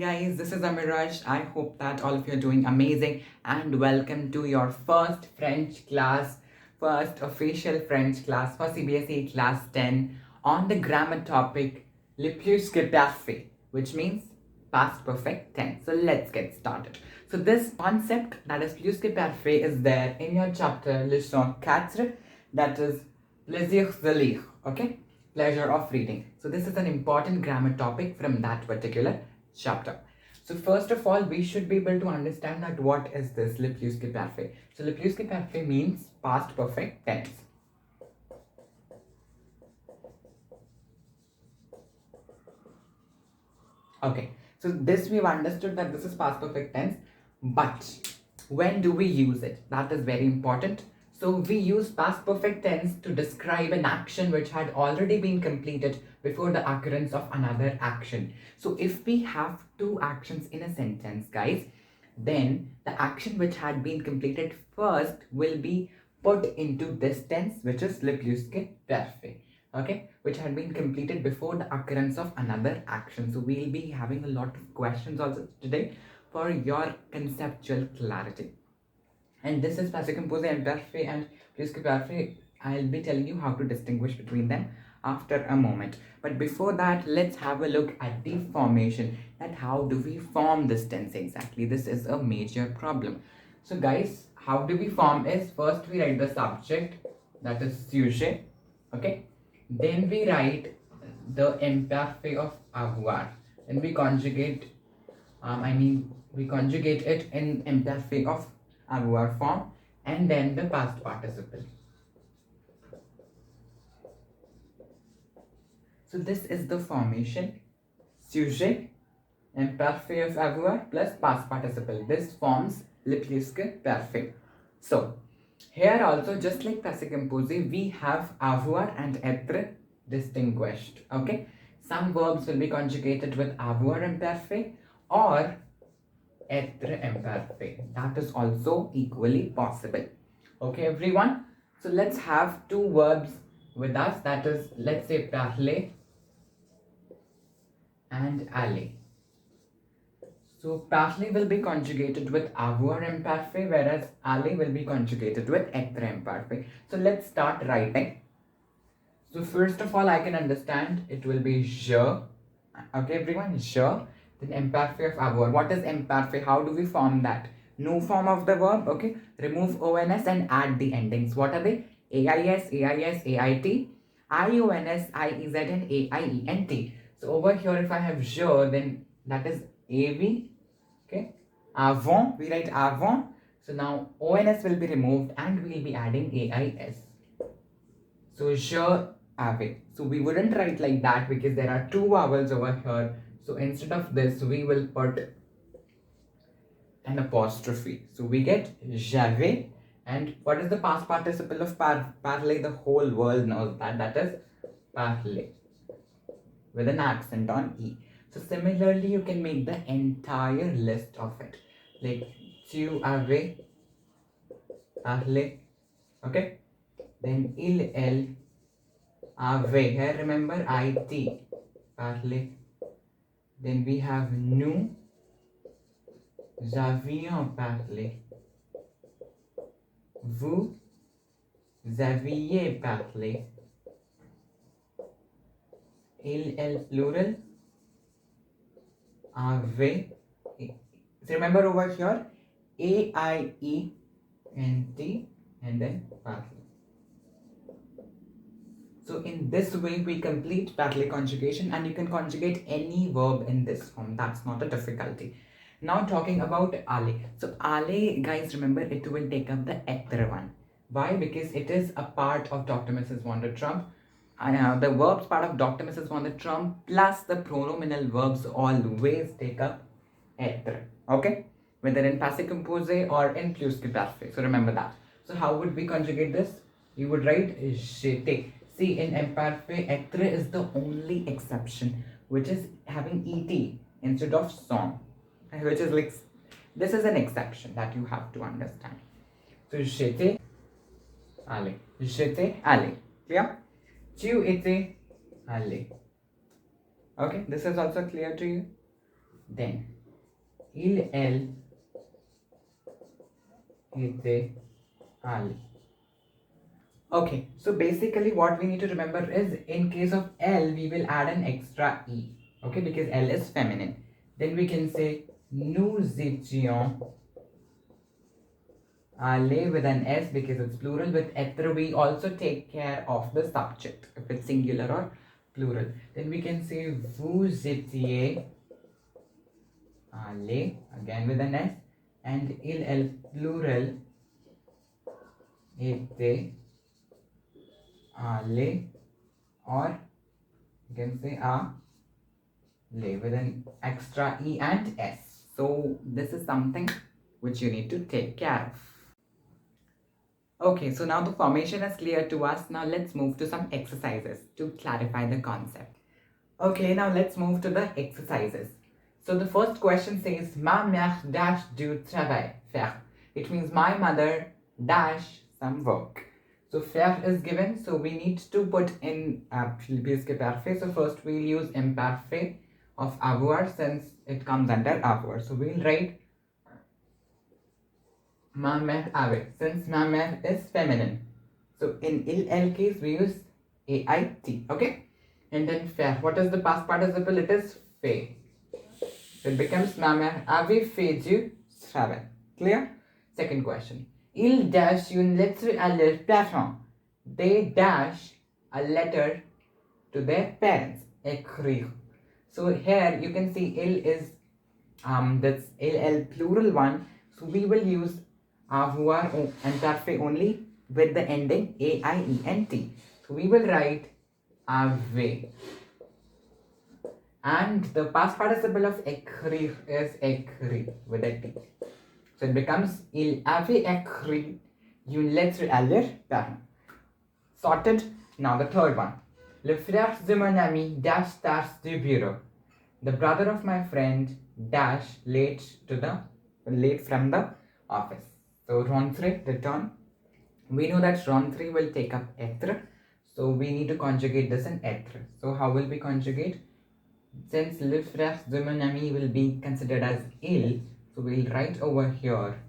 guys, this is Amiraj. I hope that all of you are doing amazing and welcome to your first French class, first official French class for CBSE class 10 on the grammar topic Le plus que parfait, which means past perfect tense. So let's get started. So this concept that is plus que parfait is there in your chapter leçon 4, that is plaisir de lire, okay? Pleasure of reading. So this is an important grammar topic from that particular chapter. So first of all, we should be able to understand that what is this le plus que parfait. So le plus que parfait means past perfect tense. Okay, so this we've understood that this is past perfect tense, but when do we use it? That is very important. So we use past perfect tense to describe an action which had already been completed before the occurrence of another action. So if we have two actions in a sentence, guys, then the action which had been completed first will be put into this tense, which is le plus que parfait, okay, which had been completed before the occurrence of another action. So we'll be having a lot of questions also today for your conceptual clarity. And this is passé composé imparfait and plus que parfait. I'll be telling you how to distinguish between them after a moment. But before that, let's have a look at the formation, that how do we form this tense exactly. This is a major problem. So guys, how do we form is first we write the subject, that is sujet, okay? Then we write the imperfect of avoir, and we conjugate we conjugate it in imperfect of avoir form, and then the past participle. So this is the formation: sujet, imperfect of avoir plus past participle. This forms le plus que parfait. So here also, just like passé composé, we have avoir and être distinguished. Okay, some verbs will be conjugated with avoir imperfect or être imperfect. That is also equally possible. Okay, everyone. So let's have two verbs with us. That is, let's say parler and aller. So parler will be conjugated with avoir imperfect, whereas aller will be conjugated with être imperfect. So let's start writing. So first of all, I can understand it will be je. Okay, everyone, je. Then imperfect of avoir. What is imperfect? How do we form that? No form of the verb. Okay, remove ons and add the endings. What are they? ais, ait, iot, ions, iez, and aient. So over here, if I have je, then that is av. Okay, avant, we write avant. So now ons will be removed and we will be adding ais. So je avais. So we wouldn't write like that because there are two vowels over here. So instead of this, we will put an apostrophe. So we get j'avais. And what is the past participle of parler? The whole world knows that. That is parler with an accent on E. So similarly, you can make the entire list of it. Like tu avais parlé. Okay. Then il, elle avait. Here remember IT. Parler. Then we have nous avions parlé. Vous aviez parlé. Il, elle, plural. Avait. So remember over here, AIE and T, and then parlé. So in this way, we complete parler conjugation, and you can conjugate any verb in this form. That's not a difficulty. Now talking about aller. So aller, guys, remember it will take up the être one. Why? Because it is a part of Dr. Mrs. von der Trump. The verbs part of Dr. Mrs. von der Trump plus the pronominal verbs always take up être. Okay? Whether in passé composé or in plus que parfait. So remember that. So how would we conjugate this? You would write j'étais. See, in imparfait, être is the only exception, which is having et instead of son, which is like, this is an exception that you have to understand. So j'étais allé. J'étais allé. Clear? Tu étais allé. Okay, this is also clear to you. Then il était allé. Okay, so basically what we need to remember is in case of L, we will add an extra E. Okay, because L is feminine. Then we can say nous étions allés with an S because it's plural. With être, we also take care of the subject if it's singular or plural. Then we can say vous étiez allés again with an S, and il plural était allés, or you can say allés with an extra E and S. So this is something which you need to take care of. Okay, so now the formation is clear to us. Now let's move to some exercises to clarify the concept. Okay, now let's move to the exercises. So the first question says, Ma mère dash du travail, faire. It means my mother dash some work. So faire is given, so we need to put in presque parfait. So first we'll use imparfait of avoir since it comes under avoir. So we'll write ma mère avait, since ma mère is feminine. So in il case we use ait, okay? And then faire. What is the past participle? It is fait. So it becomes ma mère avait fait du travail. Clear? Second question. Il dash une lettre à leurs parents. They dash a letter to their parents. Écrire. So here you can see il is that's il plural one. So we will use avoir and parfait only with the ending a-i-e-n-t. So we will write avait. And the past participle of écrire is écrit with a T. So it becomes il avait écrit une lettre à leurs parents. Sorted. Now the third one. Le frère de mon ami dash du bureau. The brother of my friend dash late from the office. So rentre, return. We know that rentre will take up être. So we need to conjugate this in être. So how will we conjugate? Since le frère de mon ami will be considered as il, so we'll write over here.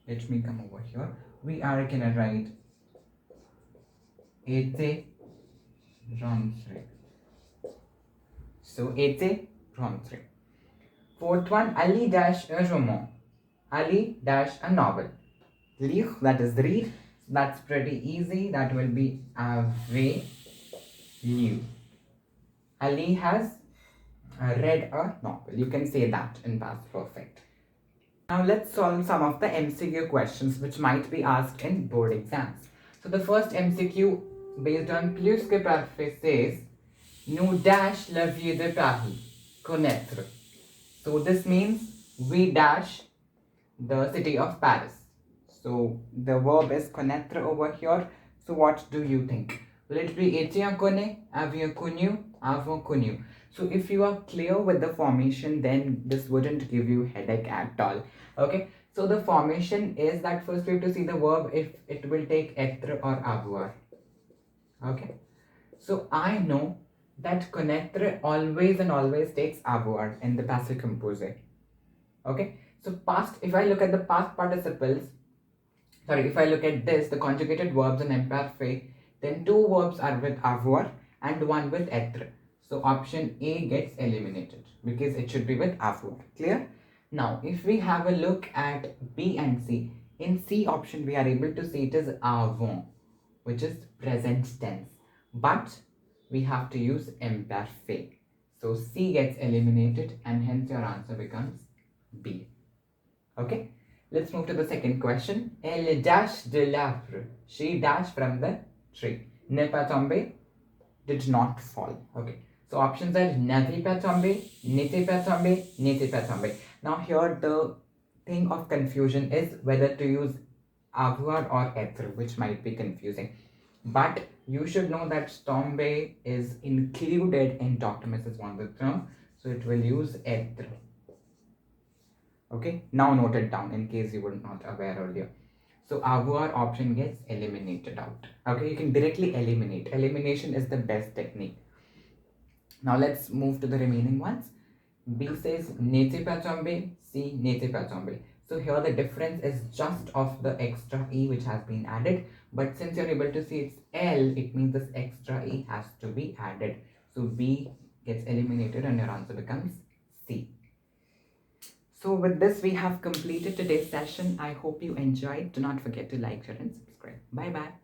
Let me come over here. We are gonna write était rentré. So était rentré. Fourth one, Ali dash un roman. Ali dash a novel. Lire, that is read. That's pretty easy. That will be avait lu. Ali has read a novel. You can say that in past perfect. Now let's solve some of the MCQ questions which might be asked in board exams. So the first MCQ based on plus que parfait says, nous dash la ville de Paris, connaître. So this means we dash the city of Paris. So the verb is connaître over here. So what do you think? Will it be étions connu, avions connu, avons connu? So if you are clear with the formation, then this wouldn't give you headache at all. Okay. So the formation is that first we have to see the verb if it will take être or avoir. Okay. So I know that connaître always and always takes avoir in the passive composé. Okay. So past, if I look at the past participles, if I look at this, the conjugated verbs in imperfect, then two verbs are with avoir and one with être. So option A gets eliminated because it should be with avoir. Clear? Now, if we have a look at B and C, in C option we are able to see it is avons, which is present tense. But we have to use imperfect. So C gets eliminated and hence your answer becomes B. Okay? Let's move to the second question. Elle dash de l'arbre. She dashed from the tree. Ne pas tomber, did not fall. Okay. So options are n'avait pas tombé, n'était pas tombé, n'était pas tombé. Now here the thing of confusion is whether to use avoir or être, which might be confusing. But you should know that tombe is included in Dr. Mrs. Wonderthrum. So it will use être. Okay, now note it down in case you were not aware earlier. So avoir option gets eliminated out. Okay, you can directly eliminate. Elimination is the best technique. Now let's move to the remaining ones. B says Nete Pachombe, C Nete Pachombe. So here the difference is just of the extra E which has been added. But since you're able to see it's L, it means this extra E has to be added. So B gets eliminated and your answer becomes C. So with this, we have completed today's session. I hope you enjoyed. Do not forget to like, share and subscribe. Bye bye.